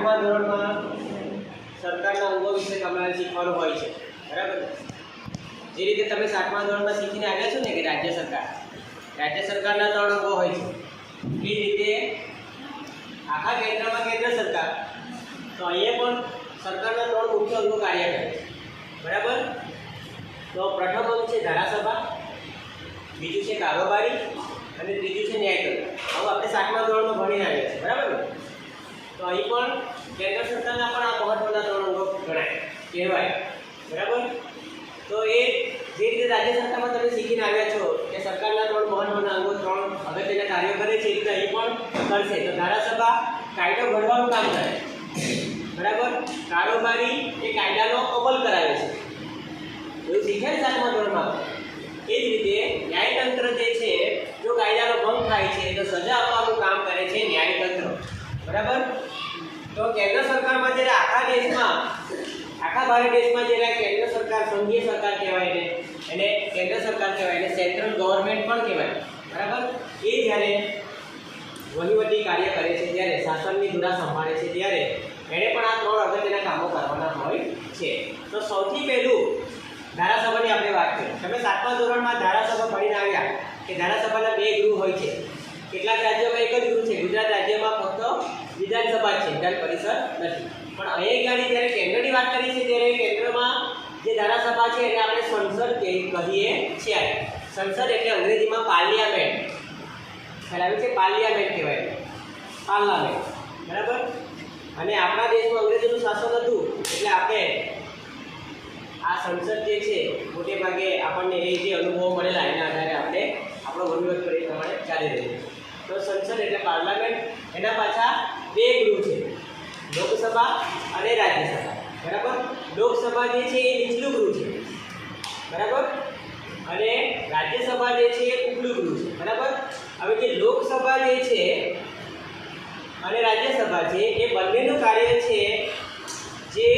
8મા ધોરણમાં સરકારના અંગો વિશે તમારે શીખવાનું હોય છે, બરાબર? જે રીતે તમે 7મા ધોરણમાં શીખીને આવ્યા છો ને કે રાજ્ય સરકારના 3 અંગો હોય છે, એ રીતે આખા કેન્દ્રમાં કેન્દ્ર સરકાર, તો અહીંયા પણ સરકારના 3 મુખ્ય અંગો કાર્ય કરે છે, બરાબર? તો પ્રથમ અંગ છે ધારાસભા, બીજું છે કારોબારી અને ત્રીજું છે ન્યાયતંત્ર. હવે આપણે 7મા ધોરણમાં ભણીને આવ્યા છીએ, બરાબર ને? તો અહીં પણ કેન્દ્ર સરકારના પણ આ મહત્વના 3 અંગો ગણાય કહેવાય, બરાબર? તો એ જે રીતે રાજ્ય સરકારમાં તમે શીખીને આવ્યા છો કે સરકારના 3 મહત્વના અંગો 3 અગત્યના કાર્યો કરે છે, એટલે અહીં પણ કરશે. તો ધારાસભા કાયદો ઘડવાનું કામ કરે, બરાબર? કારોબારી એ કાયદાનો અમલ કરાવે છે, એવું શીખ્યા 7મા ધોરણમાં. એ જ રીતે ન્યાયતંત્ર જે છે, જો કાયદાનો ભંગ થાય છે તો સજા આપવાનું કામ કરે છે ન્યાયતંત્ર, બરાબર? તો કેન્દ્ર સરકારમાં જ્યારે આખા ભારત દેશમાં જ્યારે કેન્દ્ર સરકાર, સંઘીય સરકાર કહેવાય એને કેન્દ્ર સરકાર કહેવાય, એને સેન્ટ્રલ ગવર્મેન્ટ પણ કહેવાય, બરાબર? એ જ્યારે વહીવટી કાર્ય કરે છે, ત્યારે શાસનની ધુરા સંભાળે છે, ત્યારે એણે પણ આ 3 અગત્યના કામો કરવાના હોય છે. તો સૌથી પહેલું ધારાસભાની આપણે વાત કરીએ. તમે 7મા ધોરણમાં ધારાસભા ભણીને આવ્યા કે ધારાસભાના 2 ગૃહ હોય છે. કેટલાક રાજ્યોમાં એક જ ગૃહ છે. ગુજરાત રાજ્યમાં ફક્ત વિધાનસભા છે, વિધાન પરિષદ નથી. પણ અહીંયા જ્યારે કેન્દ્રની વાત કરી છે, ત્યારે કેન્દ્રમાં જે ધારાસભા છે એને આપણે સંસદ કહીએ છીએ. સંસદ એટલે અંગ્રેજીમાં પાર્લિયામેન્ટ. ખ્યાલ આવે છે? પાર્લિયામેન્ટ કહેવાય, પાર્લામેન્ટ, બરાબર? અને આપણા દેશમાં અંગ્રેજોનું શાસન હતું, એટલે આપણે આ સંસદ જે છે મોટે ભાગે આપણને એ જે અનુભવો મળેલા એના આધારે આપણે આપણો વહીવટ કરી પ્રમાણે ચાલી રહ્યું છે. તો સંસદ એટલે પાર્લામેન્ટ, એના પાછા 2 ગૃહ છે, લોકસભા અને રાજ્યસભા, બરાબર? લોકસભા જે છે એ નીચલું ગૃહ છે, બરાબર? અને રાજ્યસભા જે છે એ ઉપલું ગૃહ છે, બરાબર? હવે જે લોકસભા જે છે અને રાજ્યસભા છે એ બંનેનું કાર્ય છે, જે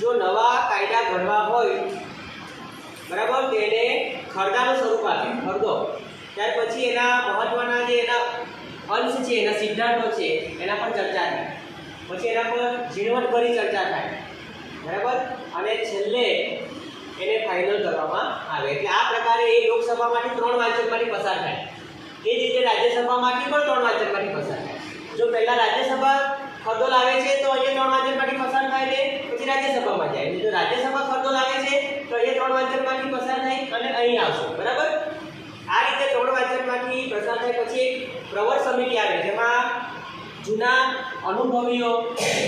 જો નવા કાયદા ઘડવા હોય, બરાબર, તેને ખરડાનું સ્વરૂપ આપે, ખરડો. ત્યાર પછી એના મહત્વના જે એના અંશ છે, એના સિદ્ધાંતો છે, એના પર ચર્ચા થાય, પછી એના પર ઝીણવટભરી ચર્ચા થાય, બરાબર? અને છેલ્લે એને ફાઇનલ કરવામાં આવે. એટલે આ પ્રકારે એ લોકસભામાંથી 3 વાંચનમાંથી પસાર થાય. એ જ રીતે રાજ્યસભામાંથી પણ 3 વાંચનમાંથી પસાર થાય. જો પહેલાં રાજ્યસભા ખરડો લાવે છે તો અહીંયા 3 વાંચનમાંથી પસાર થાય ને પછી રાજ્યસભામાં જાય. જો રાજ્યસભા ખરડો લાવે છે તો અહીંયા 3 વાંચનમાંથી પસાર થાય અને અહીં આવશે, બરાબર? આ રીતે 3 વાંચનમાંથી પસાર થાય પછી એક પ્રવર સમિતિ આવે, જેમાં જૂના અનુભવીઓ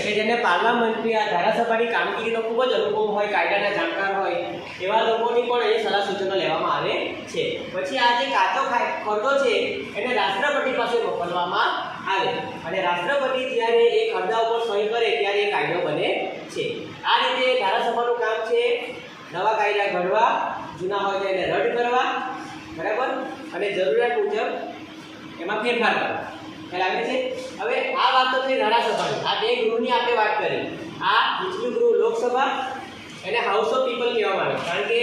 કે જેને પાર્લામેન્ટરી આ ધારાસભાની કામગીરીનો ખૂબ જ અનુભવ હોય, કાયદાના જાણકાર હોય, એવા લોકોની પણ અહીં સલાહ સૂચનો લેવામાં આવે છે. પછી આ જે કાચો ખરડો છે એને રાષ્ટ્રપતિ પાસે મોકલવામાં આવે, અને રાષ્ટ્રપતિ જ્યારે એ ખરડા ઉપર સહી કરે ત્યારે એ કાયદો બને છે. આ રીતે ધારાસભાનું કામ છે નવા કાયદા ઘડવા, જૂના હોય તો એને રદ કરવા, બરાબર? અને જરૂરિયાત મુજબ એમાં ફેરફાર કરવા. ખ્યાલ આવે છે? હવે આ વાત તો થઈ ધારાસભાની. આ 2 ગૃહની આપણે વાત કરી. આ નીચલું ગૃહ લોકસભા, એને હાઉસ ઓફ પીપલ કહેવામાં આવે, કારણ કે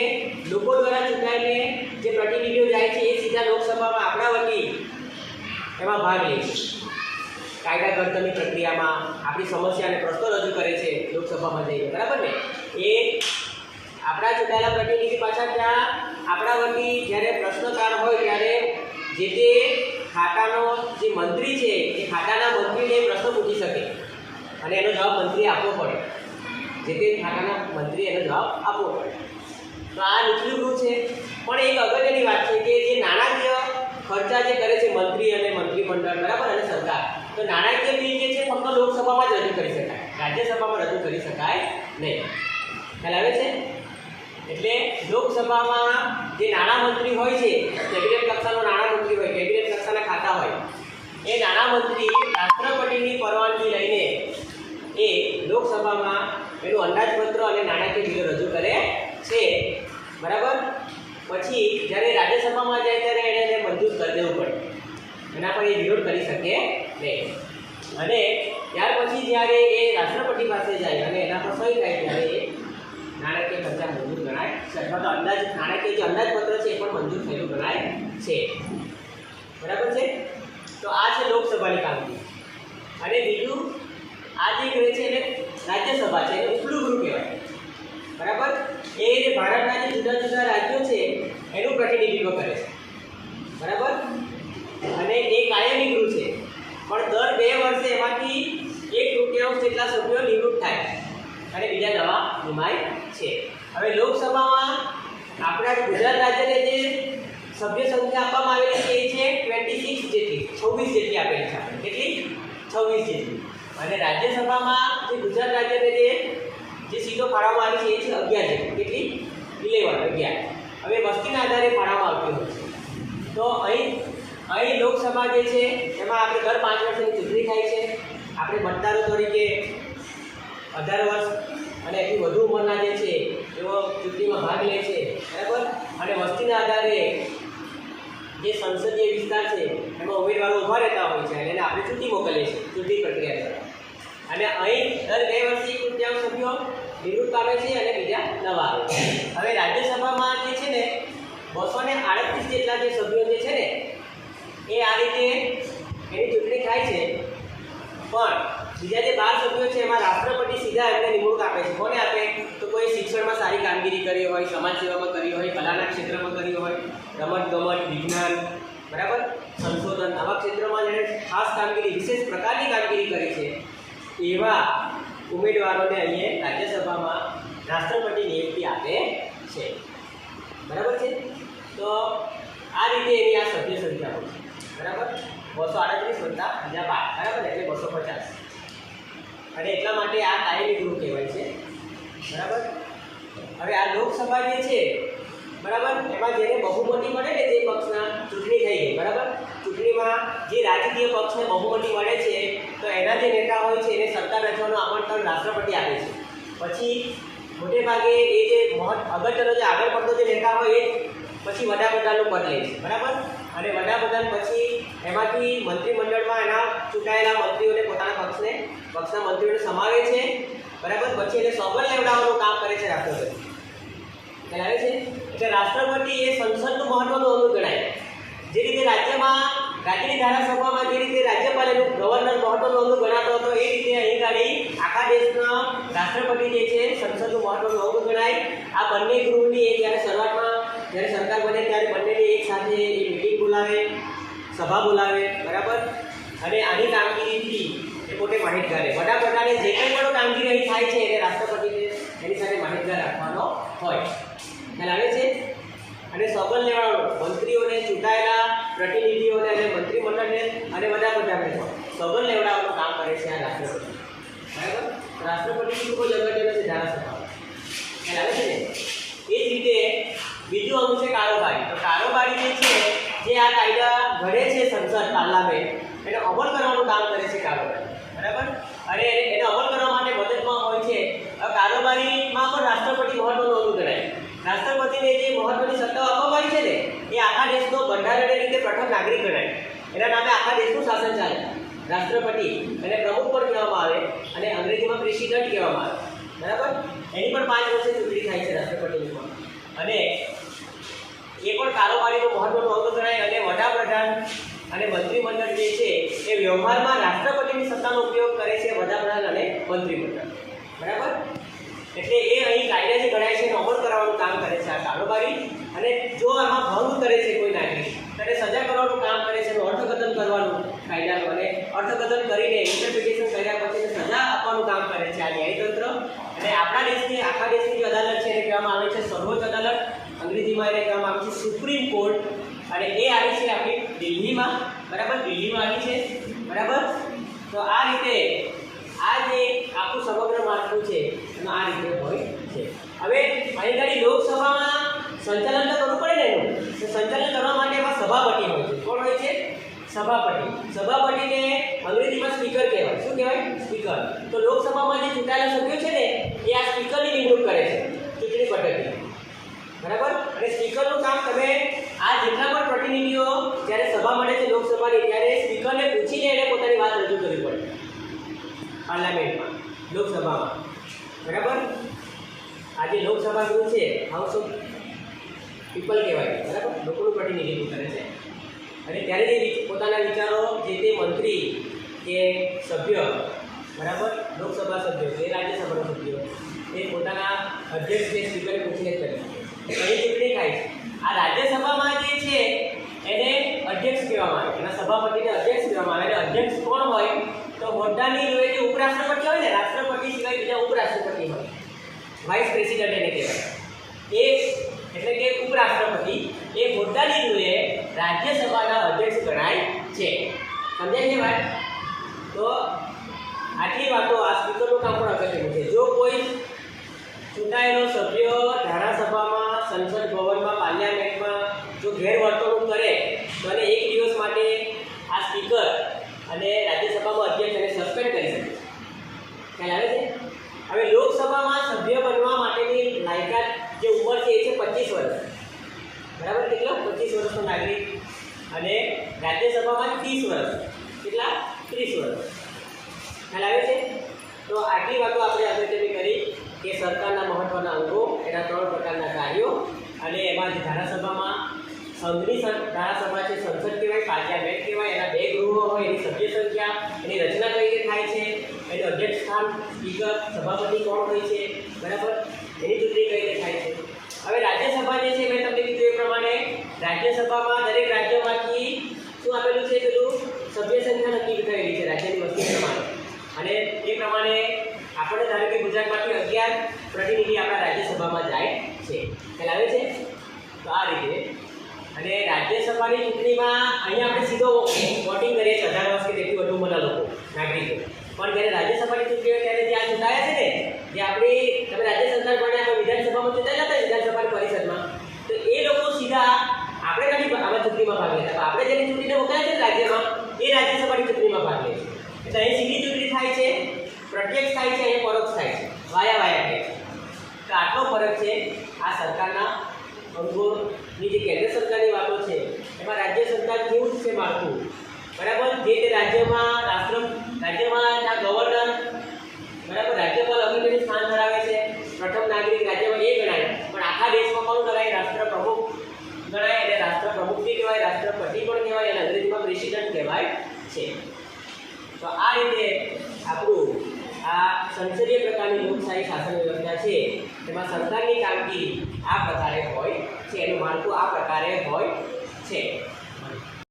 લોકો દ્વારા ચૂંટાઈને જે પ્રતિનિધિઓ જાય છે એ સીધા લોકસભામાં આપણા વતી એમાં ભાગ લે છે. કાયદા ઘડતરની પ્રક્રિયામાં આપણી સમસ્યાને પ્રશ્નો રજૂ કરે છે લોકસભામાં જઈને, બરાબર ને? એ આપણા ચૂંટાયેલા પ્રતિનિધિ પાછા ત્યાં આપણા વતી જ્યારે પ્રશ્નકાર હોય ત્યારે જે તે ખાતાનો જે મંત્રી છે એ ખાતાના મંત્રીને પ્રશ્ન પૂછી શકે અને એનો જવાબ મંત્રીએ આપવો પડે. જે તે ખાતાના મંત્રીએ એનો જવાબ આપવો પડે. તો આ નીચલું ગૃહ છે. પણ એક અગત્યની વાત છે કે જે નાણાકીય ખર્ચા જે કરે છે મંત્રી અને મંત્રીમંડળ, બરાબર, અને સરકાર, તો નાણાકીય બિલ જે છે ફક્ત લોકસભામાં જ રજૂ કરી શકાય, રાજ્યસભામાં રજૂ કરી શકાય નહીં. ખ્યાલ આવે છે? એટલે લોકસભામાં જે નાણામંત્રી હોય છે, કેબિનેટ કક્ષાનો નાણામંત્રી હોય, કેબિનેટ કક્ષાના ખાતા હોય, એ નાણામંત્રી રાષ્ટ્રપતિની પરવાનગી લઈને એ લોકસભામાં એનું અંદાજપત્ર અને નાણાકીય બિલો રજૂ કરે છે, બરાબર? પછી જ્યારે રાજ્યસભામાં જાય ત્યારે એને મંજૂર કરી દેવું પડે, એના પર એ વિરોધ કરી શકે નહીં. અને ત્યાર પછી જ્યારે એ રાષ્ટ્રપતિ પાસે જાય અને એના પર સહી થાય ત્યારે એ નાણાકીય ખર્ચા મંજૂર ગણાય છે, અથવા તો નાણાકીય જે અંદાજપત્ર છે એ પણ મંજૂર થયેલું ગણાય છે, બરાબર છે? તો આ છે લોકસભાની કામગીરી. અને બીજું, આ જે જેટલા સભ્યો નિવૃત્ત થાય અને બીજા નવા નિમાય છે. હવે લોકસભામાં આપણા ગુજરાત રાજ્યને જે સભ્ય સંખ્યા આપવામાં આવેલી છે એ છે 26 જેટલી, 26 જેટલી આપેલી છે. કેટલી? 26 જેટલી. અને રાજ્યસભામાં જે ગુજરાત રાજ્યને જે સીટો ફાળવવામાં આવી છે એ છે 11 જેટલી. કેટલી? 11. હવે વસ્તીના આધારે ફાળવવામાં આવતી હોય છે. તો અહીં લોકસભા જે છે એમાં આપણે દર 5 વર્ષની ચૂંટણી થાય છે. આપણે મતદારો તરીકે 18 વર્ષ અને એથી વધુ ઉંમરના જે છે એવો ચૂંટણીમાં ભાગ લે છે, બરાબર. અને વસ્તીના આધારે જે સંસદીય વિસ્તાર છે એમાં ઉમેદવારો ઊભા રહેતા હોય છે અને એને આપણે ચૂંટી મોકલીએ છીએ ચૂંટણી પ્રક્રિયા દ્વારા. અને અહીં દર 2 વર્ષે 1/3 સભ્યો નિવૃત્ત પામે છે અને બીજા નવા આવે છે. હવે રાજ્યસભામાં જે છે ને 238 જેટલા જે સભ્યો જે છે ને એ આ રીતે એની ચૂંટણી થાય છે. પણ બીજા જે 12 સભ્યો છે એમાં રાષ્ટ્રપતિ સીધા એમને નિમણૂક આપે છે. કોને આપે? તો કોઈ શિક્ષણમાં સારી કામગીરી કરી હોય, સમાજ સેવામાં કરી હોય, કલાના ક્ષેત્રમાં કરી હોય, રમત-ગમત, વિજ્ઞાન, બરાબર, સંશોધન, આવા ક્ષેત્રમાં જેણે ખાસ કામગીરી, વિશેષ પ્રકારની કામગીરી કરી છે એવા ઉમેદવારોને અહીંયા રાજ્યસભામાં રાષ્ટ્રપતિ નિયુક્તિ આપે છે. બરાબર છે. તો આ રીતે એની આ સભ્ય સંખ્યા હોય છે. બરાબર. 238 વત્તા બીજા 12, બરાબર, એટલે 250. અને એટલા માટે આ કાયમી ગૃહ કહેવાય છે. બરાબર. હવે આ લોકસભા જે છે, બરાબર, એમાં જેને બહુમતી મળે ને તે પક્ષના ચૂંટણી થઈ ગઈ, બરાબર. ચૂંટણીમાં જે રાજકીય પક્ષને બહુમતી મળે છે તો એના જે નેતા હોય છે એને સરકાર રચવાનું આમંત્રણ રાષ્ટ્રપતિ આપે છે. પછી મોટે ભાગે એ જે અગત્યનો જે આગળ પડતો જે નેતા હોય એ પછી વડાપ્રધાનનું પદ લે છે, બરાબર. અને વડાપ્રધાન પછી એમાંથી મંત્રીમંડળમાં એના ચૂંટાયેલા મંત્રીઓને પોતાના પક્ષના મંત્રીઓને સમાવે છે, બરાબર. પછી એને સોગંદ લેવડાવવાનું કામ કરે છે રાષ્ટ્રપતિ. ખ્યાલ આવે છે? એટલે રાષ્ટ્રપતિ એ સંસદનું મહત્વનું અંગ ગણાય. જે રીતે રાજ્યની ધારાસભામાં જે રીતે રાજ્યપાલ એનું ગવર્નર મહત્વનું અંગ ગણાતો હતો એ રીતે અહીં ગાડી આખા દેશના રાષ્ટ્રપતિ જે છે સંસદનું મહત્વનું અંગ ગણાય. આ બંને ગૃહની જ્યારે શરૂઆતમાં જ્યારે સરકાર બને ત્યારે બંનેની એક સાથે એ મિટિંગ બોલાવે, સભા બોલાવે, બરાબર. અને આની કામગીરીથી એ પોતે માહિતગાર રહે. વડાપ્રધાને જે કંઈ પણ કામગીરી અહીં થાય છે એને રાષ્ટ્રપતિને એની સાથે માહિતગાર રાખવાનો હોય. ખ્યાલ આવે છે? અને સોગંદ લેવાનો મંત્રીઓને, ચૂંટાયેલા પ્રતિનિધિઓને અને મંત્રીમંડળને અને વડાપ્રધાનને સોગંદ લેવડાવવાનું કામ કરે છે આ રાષ્ટ્રપતિ. બરાબર. રાષ્ટ્રપતિ ખૂબ જ અગત્યનો છે ધારાસભા. ખ્યાલ આવે છે ને? એ જ રીતે બીજું અંગ છે કારોબારી. તો કારોબારી જે છે જે આ કાયદા ઘડે છે સંસદ, પાર્લામેન્ટ, એને અમલ કરવાનું કામ કરે છે કારોબારી. બરાબર. અને એને અમલ કરવા માટે મદદમાં હોય છે. કારોબારીમાં પણ રાષ્ટ્રપતિ મહત્વનું અંગ ગણાય. રાષ્ટ્રપતિને જે મહત્વની સત્તાઓ આપવામાં આવી છે ને એ આખા દેશનો બંધારણીય રીતે પ્રથમ નાગરિક ગણાય. એના નામે આખા દેશનું શાસન ચાલે. રાષ્ટ્રપતિ એને પ્રમુખ પણ કહેવામાં આવે અને અંગ્રેજીમાં પ્રેસિડેન્ટ કહેવામાં આવે. બરાબર. એની પણ 5 વર્ષે ચૂંટણી થાય છે રાષ્ટ્રપતિની પણ. અને એ પણ કારોબારીનો મહત્વનો અંગ ગણાય. અને વડાપ્રધાન અને મંત્રીમંડળ જે છે એ વ્યવહારમાં રાષ્ટ્રપતિની સત્તાનો ઉપયોગ કરે છે વડાપ્રધાન અને મંત્રીમંડળ. બરાબર. એટલે એ અહીં કાયદા જે ગણાય છે એનો અમલ કરવાનું કામ કરે છે આ કારોબારી. અને જો આમાં ભંગ કરે છે કોઈ નાગરિક તો એને સજા કરવાનું કામ કરે છે, એનું અર્થઘટન કરવાનું કાયદાનું, અને અર્થઘટન કરીને ઇન્ટરપ્રિટેશન કર્યા પછી સજા આપવાનું કામ કરે છે આ ન્યાયતંત્ર. અને આપણા દેશની આખા દેશની જે અદાલત છે એને કહેવામાં આવે છે સર્વોચ્ચ અદાલત, અંગ્રેજીમાં એને કહેવામાં આવે છે સુપ્રીમ કોર્ટ. અને એ આવી છે આપણી દિલ્હીમાં, બરાબર. દિલ્હીમાં આવી છે, બરાબર. તો આ રીતે આ જે આખું સમગ્ર માળખું છે એમાં આ રીતે હોય છે. હવે અહીં ગાડી લોકસભામાં સંચાલન તો કરવું પડે ને એનું. તો સંચાલન કરવા માટે એમાં સભાપતિ હોય છે. કોણ હોય છે? સભાપતિ. સભાપતિને અંગ્રેજીમાં સ્પીકર કહેવાય. શું કહેવાય? સ્પીકર. તો લોકસભામાં જે ચૂંટાયેલા સભ્યો છે ને એ આ સ્પીકરની નિમણૂક કરે છે ચૂંટણી પદ્ધતિ. બરાબર. અને સ્પીકરનું કામ તમે આ જેટલા પણ પ્રતિનિધિઓ જ્યારે સભા મળે છે લોકસભાની ત્યારે સ્પીકરને પૂછીને એને પોતાની વાત રજૂ કરવી પડે પાર્લામેન્ટમાં, લોકસભામાં. બરાબર. આ જે લોકસભા ગૃહ છે હાઉસ ઓફ પીપલ કહેવાય, બરાબર, લોકોનું પ્રતિનિધિત્વ કરે છે. અને ત્યારે જે પોતાના વિચારો જે તે મંત્રી કે સભ્ય, બરાબર, લોકસભા સભ્યો કે રાજ્યસભાના સભ્યો એ પોતાના અધ્યક્ષ કે સ્પીકરને પૂછીને જ કરે છે. કઈ ચૂંટણી થાય છે. આ રાજ્યસભામાં જે છે એને અધ્યક્ષ કહેવામાં આવે, એના સભાપતિને અધ્યક્ષ કહેવામાં આવે. અને અધ્યક્ષ કોણ હોય તો હોદ્દાની જોડે જે ઉપરાંત ઉપરાષ્ટ્રપતિ હોય ને, રાષ્ટ્રપતિ સિવાય બીજા ઉપરાષ્ટ્રપતિ હોય, વાઇસ પ્રેસિડેન્ટ એને કહેવાય. એ એટલે કે ઉપરાષ્ટ્રપતિ એ હોદ્દાની જોડે રાજ્યસભાના અધ્યક્ષ ગણાય છે. સમજાય છે વાત? તો આટલી વાતો આ સ્પીકરનું કામ પણ અગત્યનું છે. જો કોઈ ચૂંટાયેલો સભ્ય ધારાસભામાં, સંસદ ભવનમાં, પાર્લામેન્ટમાં જો ગેરવર્તણૂક કરે તો એને 1 દિવસ માટે આ સ્પીકર અને રાજ્યસભામાં અધ્યક્ષ એને સસ્પેન્ડ કરી શકે. ખ્યાલ આવે છે? હવે લોકસભામાં સભ્ય બનવા માટેની લાયકાત જે ઉંમર છે એ છે 25 વર્ષ. બરાબર? કેટલો? 25 વર્ષનો નાગરિક. અને રાજ્યસભામાં 30 વર્ષ. કેટલા? 30 વર્ષ. ખ્યાલ આવે છે? તો આટલી વાતો આપણે અગત્યની કરી કે સરકારના મહત્વના અંગો, એના 3 પ્રકારના કાર્યો, અને એમાં જે ધારાસભામાં સંઘની ધારાસભા છે, સંસદ કહેવાય, પાર્લામેન્ટ કહેવાય, એના 2 ગૃહો હોય, એની સભ્ય સંખ્યા, એની રચના કઈ રીતે થાય છે, એનું અધ્યક્ષ સ્થાન, સ્પીકર, સભાપતિ કોણ હોય છે, બરાબર, એની ચૂંટણી કઈ રીતે થાય છે. હવે રાજ્યસભા જે છે મેં તમને કીધું એ પ્રમાણે રાજ્યસભામાં દરેક રાજ્યમાંથી શું આપેલું છે, પેલું સભ્ય સંખ્યા નક્કી થયેલી છે રાજ્યની વસ્તી પ્રમાણે, અને એ પ્રમાણે આપણે ધારો કે ગુજરાતમાંથી 11 પ્રતિનિધિ આપણા રાજ્યસભામાં જાય છે. ખ્યાલ આવે છે? તો આ રીતે. અને રાજ્યસભાની ચૂંટણીમાં અહીંયા આપણે સીધો વોટિંગ કરીએ છીએ 18 વર્ષ કે તેથી વધુ ઉંમરના લોકો, નાગરિકો. પણ જ્યારે રાજ્યસભાની ચૂંટણી હોય ત્યારે જ્યાં ચૂંટાયા છે ને, જે આપણી તમે રાજ્ય સરકાર ભણ્યા વિધાનસભામાં ચૂંટાયેલા હતા વિધાનસભાની પરિષદમાં, તો એ લોકો સીધા આપણે નથી આમાં ચૂંટણીમાં ભાગ લેતા. આપણે જેની ચૂંટણીને મોકલ્યા છે ને રાજ્યમાં, એ રાજ્યસભાની ચૂંટણીમાં ભાગ લે છે. એટલે અહીં સીધી ચૂંટણી થાય છે, પ્રત્યક્ષ થાય છે, અહીંયા પરોક્ષ થાય છે, વાયા થાય છે. તો આટલો ફરક છે આ સરકારના અંગોની. જે કેન્દ્ર સરકારની વાતો છે એમાં રાજ્ય સરકાર કેવું છે માળખું, બરાબર, જે તે રાજ્યમાં રાજ્યમાં આ ગવર્નર, બરાબર, રાજ્યપાલ અગત્યનું સ્થાન ધરાવે છે. પ્રથમ નાગરિક રાજ્યમાં એ ગણાય, પણ આખા દેશમાં કોણ ગણાય? રાષ્ટ્રપ્રમુખ ગણાય. એટલે રાષ્ટ્રપ્રમુખ બી કહેવાય, રાષ્ટ્રપતિ પણ કહેવાય, અને અંગ્રેજીમાં પ્રેસિડેન્ટ કહેવાય છે. તો આ રીતે આપણું આ સંસદીય પ્રકારની લોકશાહી શાસન વ્યવસ્થા છે, તેમાં સરકારની કામગીરી આ પ્રકારે હોય છે, એનું માળખું આ પ્રકારે હોય છે.